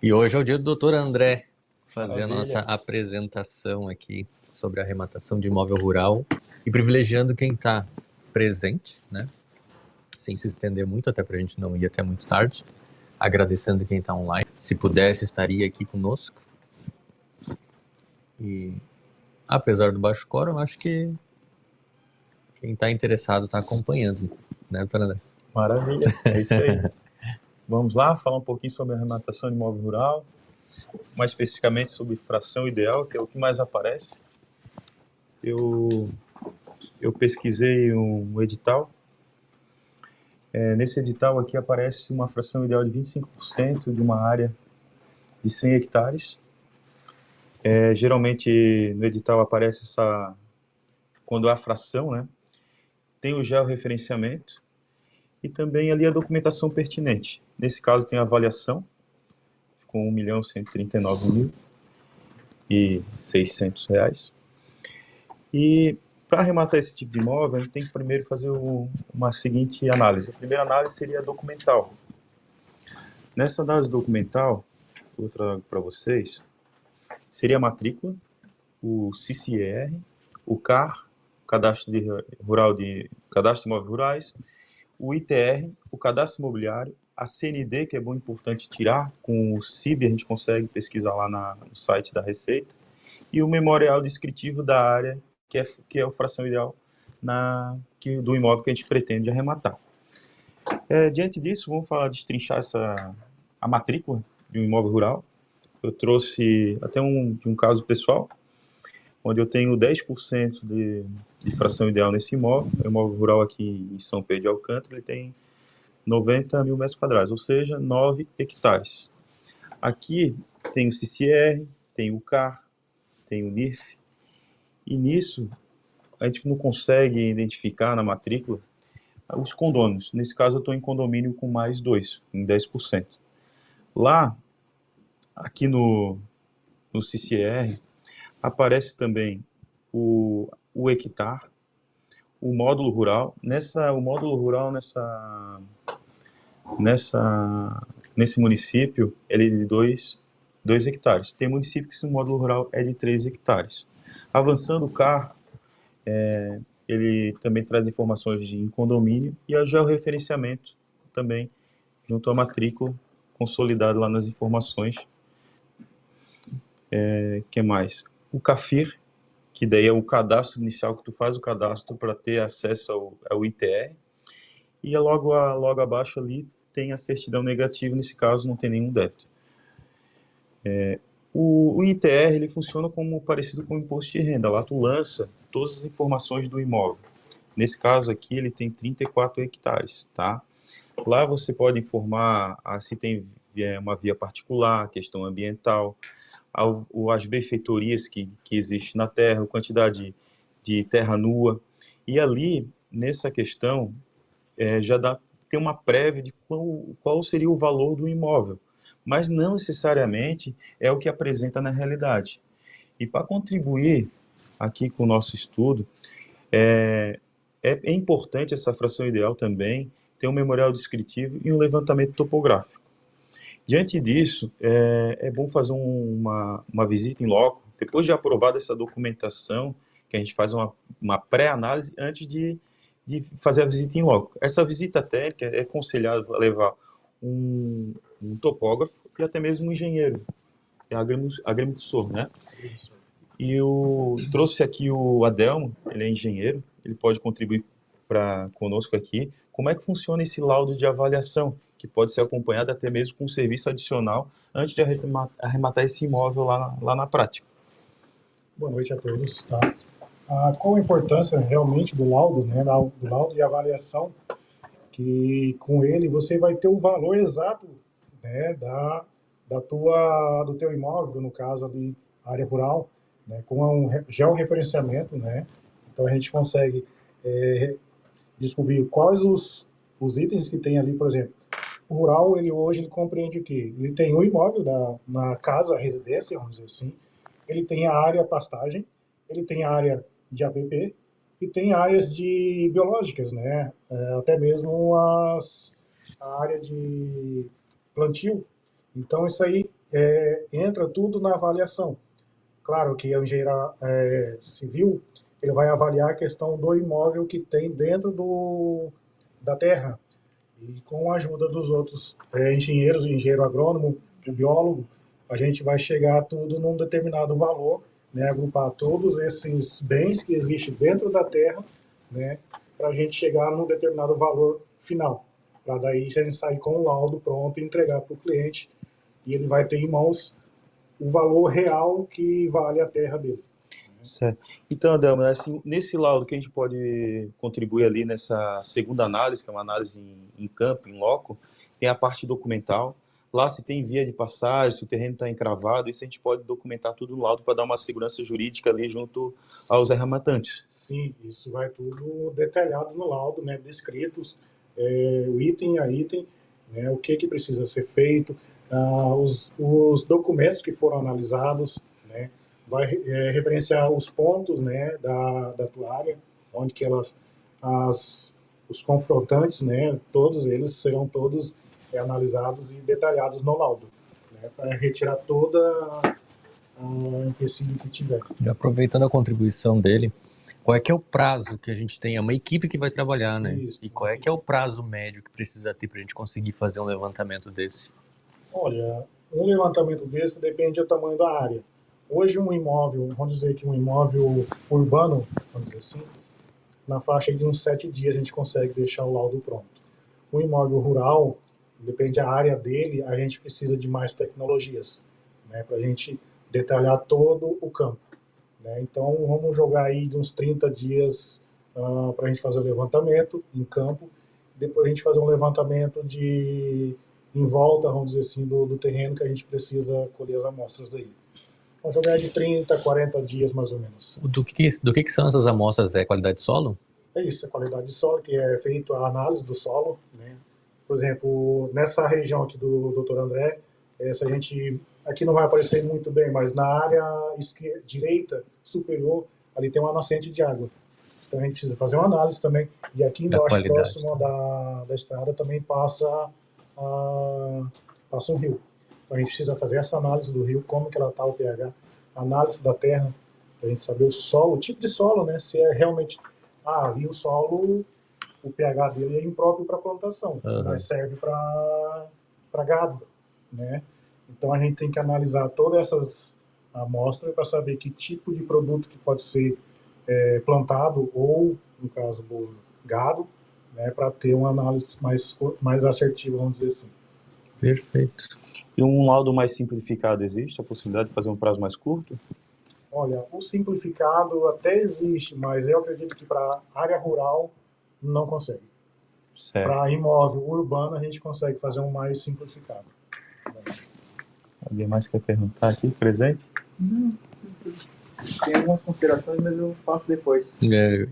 E hoje é o dia do Dr. André fazer Maravilha. a nossa apresentação aqui sobre a arrematação de imóvel rural e privilegiando quem está presente, né? Sem se estender muito, até para a gente não ir até muito tarde. Agradecendo quem está online. Se pudesse, estaria aqui conosco. E apesar do baixo quórum, acho que quem está interessado está acompanhando, né, doutor André? Maravilha, é isso aí. Vamos lá falar um pouquinho sobre a arrematação de imóvel rural, mais especificamente sobre fração ideal, que é o que mais aparece. Eu pesquisei um edital. Nesse edital aqui aparece uma fração ideal de 25% de uma área de 100 hectares. Geralmente no edital aparece quando há fração, né? Tem o georreferenciamento e também ali a documentação pertinente. Nesse caso tem a avaliação, com R$ 1.139.600. E para arrematar esse tipo de imóvel, a gente tem que primeiro fazer uma seguinte análise. A primeira análise seria a documental. Nessa análise documental, que eu trago para vocês, seria a matrícula, o CCR, o CAR, Cadastro de Imóveis Rurais, o ITR, o Cadastro Imobiliário, a CND, que é muito importante tirar, com o CIB a gente consegue pesquisar lá no site da Receita, e o memorial descritivo da área, que é a fração ideal do imóvel que a gente pretende arrematar. Diante disso, vamos destrinchar a matrícula de um imóvel rural. Eu trouxe até de um caso pessoal, onde eu tenho 10% de fração ideal nesse imóvel. O imóvel rural aqui em São Pedro de Alcântara, ele tem 90 mil metros quadrados, ou seja, 9 hectares. Aqui tem o CCR, tem o CAR, tem o NIRF, e nisso a gente não consegue identificar na matrícula os condôminos. Nesse caso eu estou em condomínio com mais 2, em 10%. Lá, aqui no CCR, aparece também o hectare, o módulo rural. O módulo rural nesse município, ele é de 2 hectares. Tem município que o módulo rural é de 3 hectares. Avançando o CAR, ele também traz informações de condomínio e a georreferenciamento também, junto à matrícula, consolidado lá nas informações. Que mais? O CAFIR, que daí é o cadastro inicial, que tu faz o cadastro para ter acesso ao ITR, e logo abaixo ali tem a certidão negativa, nesse caso não tem nenhum débito. O ITR ele funciona como parecido com o imposto de renda. Lá tu lança todas as informações do imóvel. Nesse caso aqui ele tem 34 hectares, tá? Lá você pode informar se tem uma via particular, questão ambiental, as benfeitorias que existem na terra, a quantidade de terra nua. E ali, nessa questão, tem uma prévia de qual seria o valor do imóvel, mas não necessariamente é o que apresenta na realidade. E para contribuir aqui com o nosso estudo, é importante essa fração ideal também ter um memorial descritivo e um levantamento topográfico. Diante disso, é bom fazer uma visita em loco, depois de aprovada essa documentação, que a gente faz uma pré-análise antes de fazer a visita em loco. Essa visita técnica é aconselhado levar um topógrafo e até mesmo um engenheiro, agrimensor, né? E eu trouxe aqui o Adelmo, ele é engenheiro, ele pode contribuir conosco aqui. Como é que funciona esse laudo de avaliação, que pode ser acompanhado até mesmo com um serviço adicional antes de arrematar esse imóvel lá na prática? Boa noite a todos. Tá? Qual a importância realmente do laudo, né, do laudo de avaliação, que com ele você vai ter o valor exato, né, do teu imóvel, no caso de área rural, né, com um georreferenciamento, né, então a gente consegue descobrir quais os itens que tem ali, por exemplo. O rural, ele compreende o quê? Ele tem o imóvel na casa, residência, vamos dizer assim, ele tem a área pastagem, ele tem a área de APP e tem áreas biológicas, né? Até mesmo a área de plantio. Então, isso aí entra tudo na avaliação. Claro que o engenheiro civil ele vai avaliar a questão do imóvel que tem dentro da terra. E com a ajuda dos outros engenheiros, o engenheiro agrônomo, o biólogo, a gente vai chegar a tudo num determinado valor, né, agrupar todos esses bens que existem dentro da terra, né, para a gente chegar num determinado valor final. Para daí a gente sair com o laudo pronto e entregar para o cliente, e ele vai ter em mãos o valor real que vale a terra dele. Certo. Então, Adelmo, assim, nesse laudo que a gente pode contribuir ali nessa segunda análise, que é uma análise em campo, em loco, tem a parte documental. Lá se tem via de passagem, se o terreno está encravado, isso a gente pode documentar tudo no laudo para dar uma segurança jurídica ali junto aos arrematantes. Sim, isso vai tudo detalhado no laudo, né, descritos, o item a item, né, o que precisa ser feito, os documentos que foram analisados, né, vai referenciar os pontos, né, da tua área, onde que os confrontantes, né, todos eles serão todos analisados e detalhados no laudo, né, para retirar toda a empecilho que tiver. E aproveitando a contribuição dele, qual é que é o prazo que a gente tem? É uma equipe que vai trabalhar, né? Isso. E qual é que é o prazo médio que precisa ter para a gente conseguir fazer um levantamento desse? Olha, um levantamento desse depende do tamanho da área. Hoje um imóvel, vamos dizer que um imóvel urbano, vamos dizer assim, na faixa de uns 7 dias a gente consegue deixar o laudo pronto. Um imóvel rural, depende da área dele, a gente precisa de mais tecnologias, né, para a gente detalhar todo o campo. Né? Então vamos jogar aí de uns 30 dias para a gente fazer o levantamento em campo, depois a gente fazer um levantamento em volta, vamos dizer assim, do terreno que a gente precisa colher as amostras daí. Vamos jogar de 30 a 40 dias mais ou menos. Do que são essas amostras? É qualidade de solo? É isso, a qualidade de solo, que é feito a análise do solo, né? Por exemplo, nessa região aqui do Dr. André, se a gente, aqui não vai aparecer muito bem, mas na área direita superior, ali tem uma nascente de água. Então a gente precisa fazer uma análise também. E aqui embaixo, próximo da estrada, também passa um rio. Então a gente precisa fazer essa análise do rio, como que ela está o pH, análise da terra, para a gente saber o solo, o tipo de solo, né? Se é realmente ali o solo, o pH dele é impróprio para plantação, mas serve para gado, né? Então a gente tem que analisar todas essas amostras para saber que tipo de produto que pode ser plantado ou, no caso do gado, né, para ter uma análise mais assertiva, vamos dizer assim. Perfeito. E um laudo mais simplificado existe? A possibilidade de fazer um prazo mais curto? Olha, o simplificado até existe, mas eu acredito que para área rural não consegue. Para imóvel urbano a gente consegue fazer um mais simplificado. Alguém mais quer perguntar aqui, presente? Não. Tem algumas considerações, mas eu faço depois.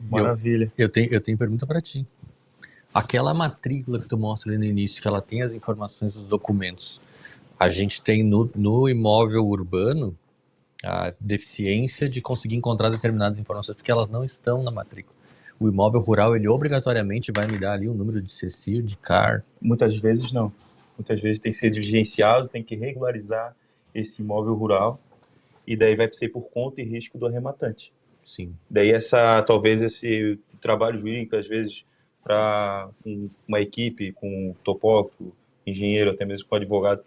Maravilha. Eu tenho pergunta para ti. Aquela matrícula que tu mostra ali no início, que ela tem as informações dos documentos, a gente tem no imóvel urbano a deficiência de conseguir encontrar determinadas informações, porque elas não estão na matrícula. O imóvel rural, ele obrigatoriamente vai me dar ali um número de CECIR, de CAR? Muitas vezes não. Muitas vezes tem que ser diligenciado, tem que regularizar esse imóvel rural, e daí vai ser por conta e risco do arrematante. Sim. Daí talvez esse trabalho jurídico, às vezes, para uma equipe, com topógrafo, engenheiro, até mesmo com advogado,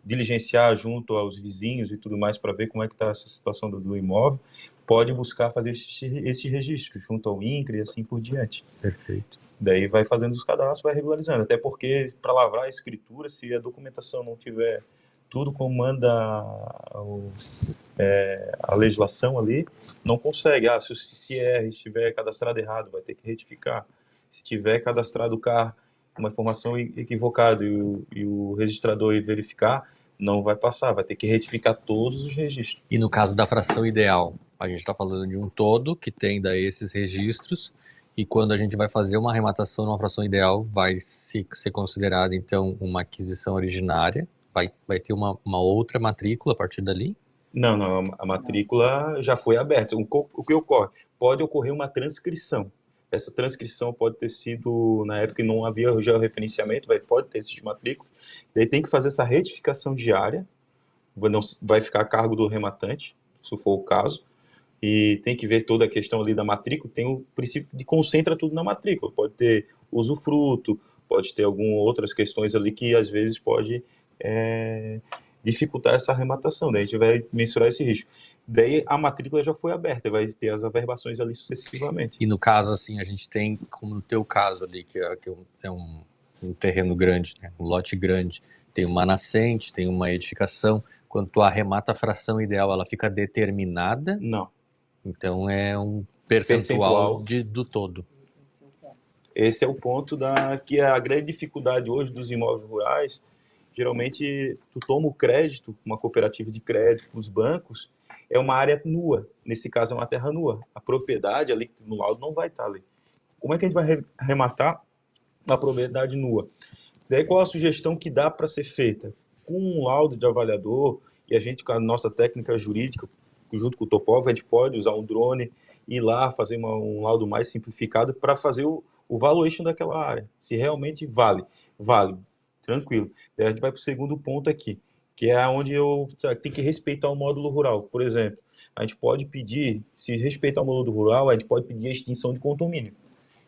diligenciar junto aos vizinhos e tudo mais para ver como é que está essa situação do imóvel, pode buscar fazer esse registro junto ao INCRA e assim por diante. Perfeito. Daí vai fazendo os cadastros, vai regularizando, até porque para lavrar a escritura, se a documentação não tiver tudo como manda a legislação ali, não consegue. Se o CCR estiver cadastrado errado, vai ter que retificar. Se tiver cadastrado o CAR, uma informação equivocada e o registrador ir verificar, não vai passar, vai ter que retificar todos os registros. E no caso da fração ideal, a gente está falando de um todo que tem daí esses registros, e quando a gente vai fazer uma arrematação numa fração ideal, vai ser considerada então uma aquisição originária, vai ter uma outra matrícula a partir dali? Não, a matrícula já foi aberta. O que ocorre? Pode ocorrer uma transcrição. Essa transcrição pode ter sido, na época não havia o georreferenciamento, pode ter esses matrículas, daí tem que fazer essa retificação diária, vai ficar a cargo do rematante, se for o caso, e tem que ver toda a questão ali da matrícula, tem o princípio de concentra tudo na matrícula, pode ter usufruto, pode ter algumas outras questões ali que às vezes pode dificultar essa arrematação, daí a gente vai mensurar esse risco. Daí a matrícula já foi aberta, vai ter as averbações ali sucessivamente. E no caso, assim, a gente tem, como no teu caso ali, que é um terreno grande, né? Um lote grande, tem uma nascente, tem uma edificação, quando tu arremata a fração ideal, ela fica determinada? Não. Então é um percentual do todo. Esse é o ponto que é a grande dificuldade hoje dos imóveis rurais. Geralmente, tu toma o crédito, uma cooperativa de crédito, os bancos, é uma área nua. Nesse caso, é uma terra nua. A propriedade ali no laudo não vai estar ali. Como é que a gente vai arrematar a propriedade nua? Daí, qual a sugestão que dá para ser feita? Com um laudo de avaliador, e a gente, com a nossa técnica jurídica, junto com o topógrafo, a gente pode usar um drone, ir lá, fazer um laudo mais simplificado para fazer o valuation daquela área. Se realmente vale. Tranquilo. Daí a gente vai para o segundo ponto aqui, que é onde eu tenho que respeitar o módulo rural. Por exemplo, a gente pode pedir, se respeitar o módulo rural, a gente pode pedir a extinção de condomínio.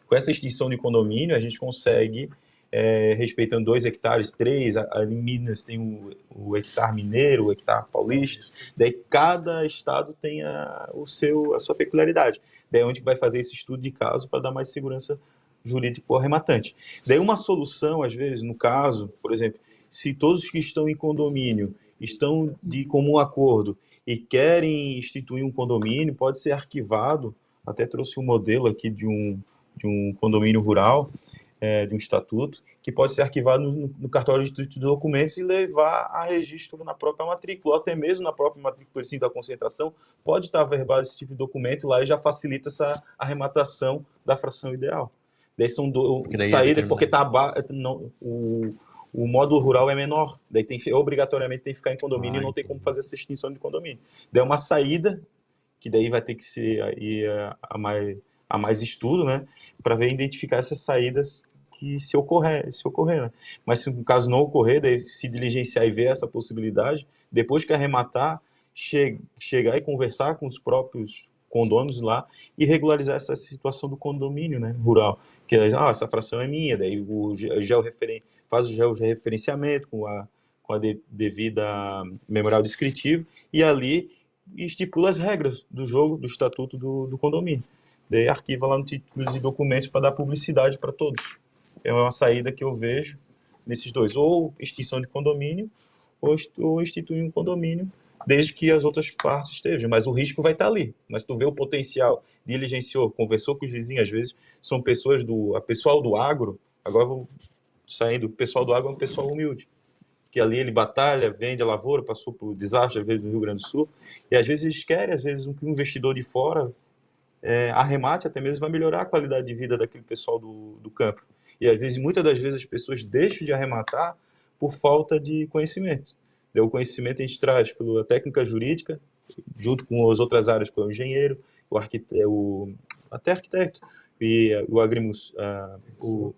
Com essa extinção de condomínio, a gente consegue, respeitando 2 hectares, 3, em Minas tem o hectare mineiro, o hectare paulista, daí cada estado tem a sua peculiaridade. Daí é onde vai fazer esse estudo de caso para dar mais segurança jurídico ao rematante. Daí uma solução, às vezes, no caso, por exemplo, se todos que estão em condomínio estão de comum acordo e querem instituir um condomínio, pode ser arquivado, até trouxe um modelo aqui de um condomínio rural, de um estatuto, que pode ser arquivado no cartório de documentos e levar a registro na própria matrícula, ou até mesmo na própria matrícula da concentração, pode estar averbado esse tipo de documento lá e já facilita essa arrematação da fração ideal. Daí são saídas, porque o módulo rural é menor, daí obrigatoriamente tem que ficar em condomínio e não tem como fazer essa extinção de condomínio. Daí é uma saída, que daí vai ter que ser aí a mais estudo, né, para ver identificar essas saídas que se ocorrer, né? Mas se no caso não ocorrer, daí se diligenciar e ver essa possibilidade, depois que arrematar, chegar e conversar com os próprios condôminos lá e regularizar essa situação do condomínio, né, rural, que essa fração é minha, daí faz o georreferenciamento com a devida memorial descritivo e ali estipula as regras do jogo, do estatuto do condomínio. Daí arquiva lá no título de documentos para dar publicidade para todos. É uma saída que eu vejo nesses dois, ou extinção de condomínio, ou instituir um condomínio, desde que as outras partes estejam. Mas o risco vai estar ali. Mas tu vê o potencial, diligenciou, conversou com os vizinhos, às vezes são pessoas pessoal do agro, agora vou saindo, o pessoal do agro é um pessoal humilde, que ali ele batalha, vende a lavoura, passou por desastre, às vezes, no Rio Grande do Sul, e às vezes eles querem, às vezes, um investidor de fora arremate, até mesmo vai melhorar a qualidade de vida daquele pessoal do campo. E às vezes, muitas das vezes, as pessoas deixam de arrematar por falta de conhecimento. O conhecimento a gente traz pela técnica jurídica, junto com as outras áreas, como o engenheiro, até arquiteto, e o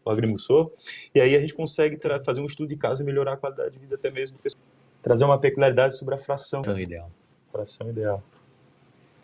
agrimensor, e aí a gente consegue fazer um estudo de caso e melhorar a qualidade de vida até mesmo do pessoal. Trazer uma peculiaridade sobre a fração ideal. Fração ideal.